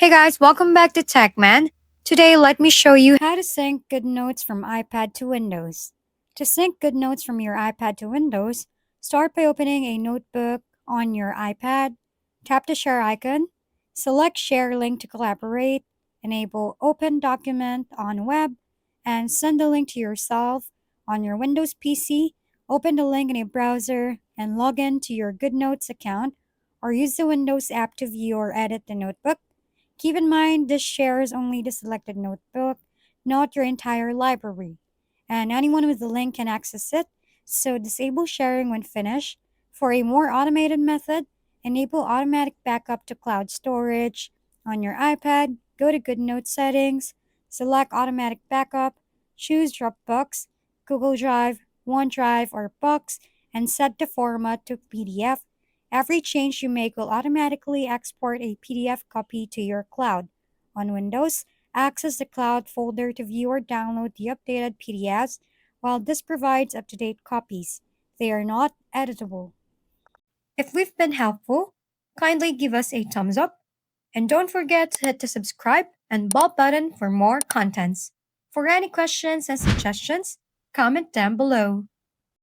Hey guys, welcome back to TechMan. Today, let me show you how to sync GoodNotes from iPad to Windows. To sync GoodNotes from your iPad to Windows, start by opening a notebook on your iPad, tap the share icon, select share link to collaborate, enable open document on web, and send the link to yourself on your Windows PC. Open the link in a browser and log in to your GoodNotes account or use the Windows app to view or edit the notebook. Keep in mind this shares only the selected notebook, not your entire library, and anyone with the link can access it, so disable sharing when finished. For a more automated method, enable automatic backup to cloud storage. On your iPad, go to GoodNotes settings, select automatic backup, choose Dropbox, Google Drive, OneDrive, or Box, and set the format to PDF. Every change you make will automatically export a PDF copy to your cloud. On Windows, access the cloud folder to view or download the updated PDFs. While this provides up to date copies, they are not editable. If we've been helpful, kindly give us a thumbs up and don't forget to hit the subscribe and bell button for more contents. For any questions and suggestions, comment down below.